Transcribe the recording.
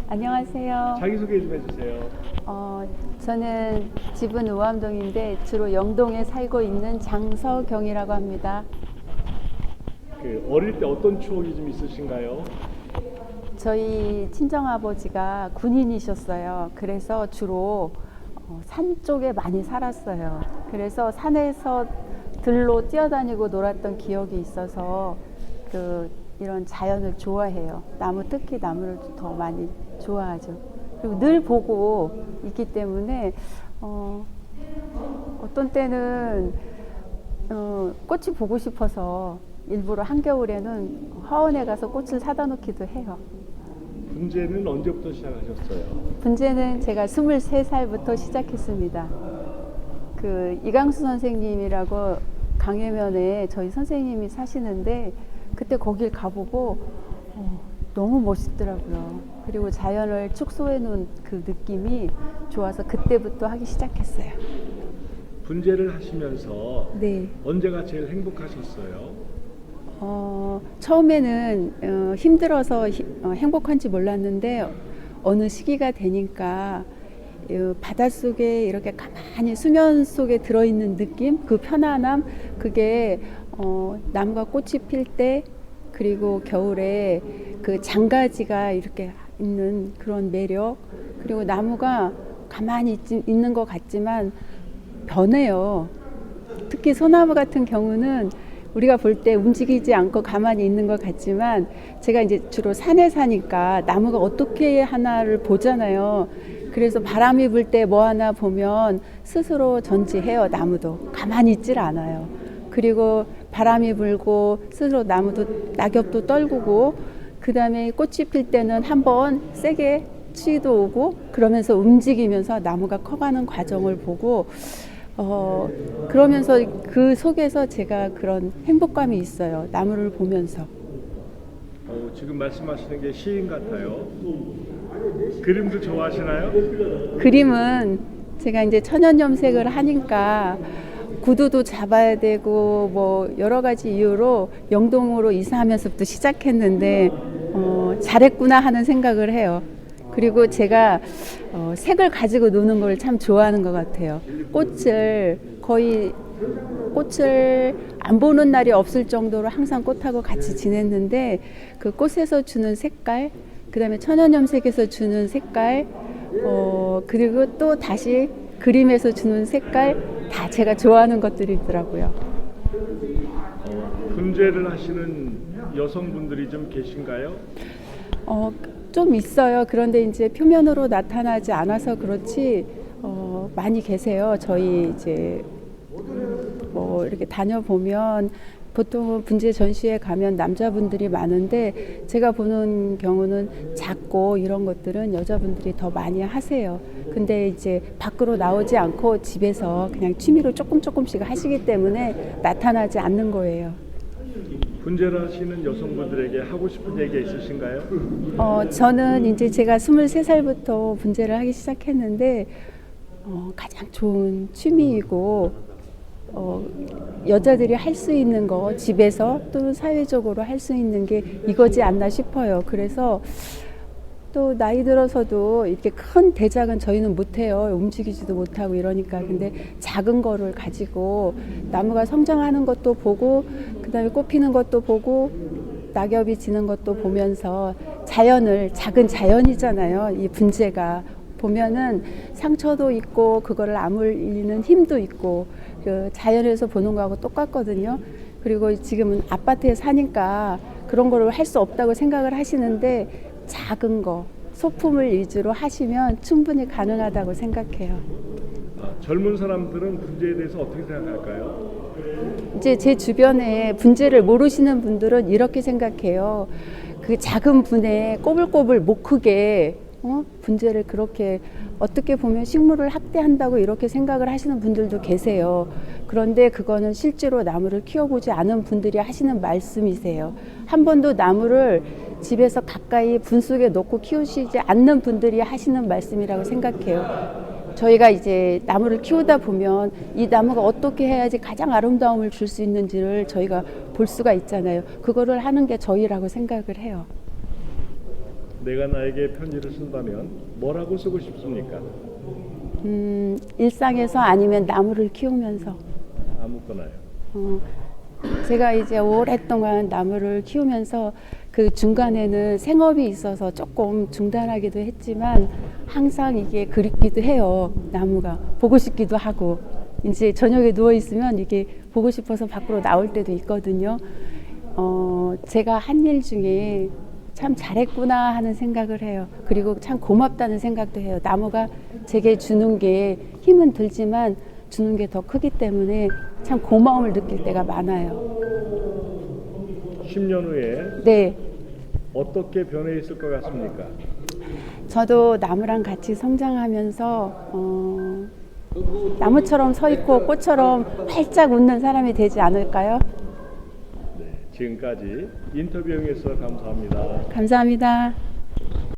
안녕하세요. 자기소개 좀 해주세요. 저는 집은 우암동인데 주로 영동에 살고 있는 장서경이라고 합니다. 어릴 때 어떤 추억이 좀 있으신가요? 저희 친정아버지가 군인이셨어요. 그래서 주로 산 쪽에 많이 살았어요. 그래서 산에서 들로 뛰어다니고 놀았던 기억이 있어서 이런 자연을 좋아해요. 특히 나무를 더 많이 좋아하죠. 그리고 늘 보고 있기 때문에 어떤 때는 꽃이 보고 싶어서 일부러 한겨울에는 화원에 가서 꽃을 사다 놓기도 해요. 분재는 언제부터 시작하셨어요? 분재는 제가 23살부터 시작했습니다. 이강수 선생님이라고 강해면에 저희 선생님이 사시는데 그때 거길 가보고 너무 멋있더라고요. 그리고 자연을 축소해 놓은 그 느낌이 좋아서 그때부터 하기 시작했어요. 분재를 하시면서 네. 언제가 제일 행복하셨어요? 처음에는 힘들어서 행복한지 몰랐는데 어느 시기가 되니까 바닷속에 이렇게 가만히 수면 속에 들어있는 느낌, 그 편안함, 그게 나무가 꽃이 필 때 그리고 겨울에 그 장가지가 이렇게 있는 그런 매력, 그리고 나무가 가만히 있는 것 같지만 변해요. 특히 소나무 같은 경우는 우리가 볼 때 움직이지 않고 가만히 있는 것 같지만 제가 이제 주로 산에 사니까 나무가 어떻게 하나를 보잖아요. 그래서 바람이 불 때 뭐 하나 보면 스스로 전지해요. 나무도 가만히 있질 않아요. 그리고 바람이 불고 스스로 나무도 낙엽도 떨구고, 그 다음에 꽃이 필 때는 한번 세게 추위도 오고 그러면서 움직이면서 나무가 커가는 과정을 보고 그러면서 그 속에서 제가 그런 행복감이 있어요. 나무를 보면서. 지금 말씀하시는 게 시인 같아요. 그림도 좋아하시나요? 그림은 제가 이제 천연염색을 하니까 구두도 잡아야 되고 뭐 여러 가지 이유로 영동으로 이사하면서부터 시작했는데 잘했구나 하는 생각을 해요. 그리고 제가 색을 가지고 노는 걸 참 좋아하는 것 같아요. 꽃을 안 보는 날이 없을 정도로 항상 꽃하고 같이 지냈는데 그 꽃에서 주는 색깔, 그 다음에 천연염색에서 주는 색깔, 그리고 또 다시 그림에서 주는 색깔, 다 제가 좋아하는 것들이더라고요. 분재를 하시는 여성분들이 좀 계신가요? 좀 있어요. 그런데 이제 표면으로 나타나지 않아서 그렇지 많이 계세요. 저희 이제 뭐 이렇게 다녀보면 보통은 분재 전시회 가면 남자분들이 많은데 제가 보는 경우는 작고 이런 것들은 여자분들이 더 많이 하세요. 근데 이제 밖으로 나오지 않고 집에서 그냥 취미로 조금씩 하시기 때문에 나타나지 않는 거예요. 분재를 하시는 여성분들에게 하고 싶은 얘기가 있으신가요? 저는 이제 제가 23살부터 분재를 하기 시작했는데 가장 좋은 취미이고 여자들이 할 수 있는 거, 집에서 또는 사회적으로 할 수 있는 게 이거지 않나 싶어요. 그래서 또 나이 들어서도 이렇게 큰 대작은 저희는 못해요. 움직이지도 못하고 이러니까. 근데 작은 거를 가지고 나무가 성장하는 것도 보고, 그 다음에 꽃 피는 것도 보고, 낙엽이 지는 것도 보면서 작은 자연이잖아요. 이 분재가. 보면은 상처도 있고, 그거를 아물리는 힘도 있고, 그 자연에서 보는 거하고 똑같거든요. 그리고 지금은 아파트에 사니까 그런 거를 할 수 없다고 생각을 하시는데 작은 거, 소품을 위주로 하시면 충분히 가능하다고 생각해요. 젊은 사람들은 분재에 대해서 어떻게 생각할까요? 이제 제 주변에 분재를 모르시는 분들은 이렇게 생각해요. 그 작은 분에 꼬불꼬불 못 크게 분재를 그렇게 어떻게 보면 식물을 학대한다고 이렇게 생각을 하시는 분들도 계세요. 그런데 그거는 실제로 나무를 키워보지 않은 분들이 하시는 말씀이세요. 한 번도 나무를 집에서 가까이 분 속에 놓고 키우시지 않는 분들이 하시는 말씀이라고 생각해요. 저희가 이제 나무를 키우다 보면 이 나무가 어떻게 해야지 가장 아름다움을 줄 수 있는지를 저희가 볼 수가 있잖아요. 그거를 하는 게 저희라고 생각을 해요. 내가 나에게 편지를 쓴다면 뭐라고 쓰고 싶습니까? 일상에서 아니면 나무를 키우면서. 아무거나요. 제가 이제 오랫동안 나무를 키우면서 그 중간에는 생업이 있어서 조금 중단하기도 했지만 항상 이게 그립기도 해요. 나무가 보고 싶기도 하고 이제 저녁에 누워 있으면 이게 보고 싶어서 밖으로 나올 때도 있거든요. 제가 한 일 중에 참 잘했구나 하는 생각을 해요. 그리고 참 고맙다는 생각도 해요. 나무가 제게 주는 게 힘은 들지만 주는 게 더 크기 때문에 참 고마움을 느낄 때가 많아요. 10년 후에 네, 어떻게 변해 있을 것 같습니까? 저도 나무랑 같이 성장하면서 나무처럼 서 있고 꽃처럼 활짝 웃는 사람이 되지 않을까요? 네, 지금까지 인터뷰에 응해서 감사합니다. 감사합니다.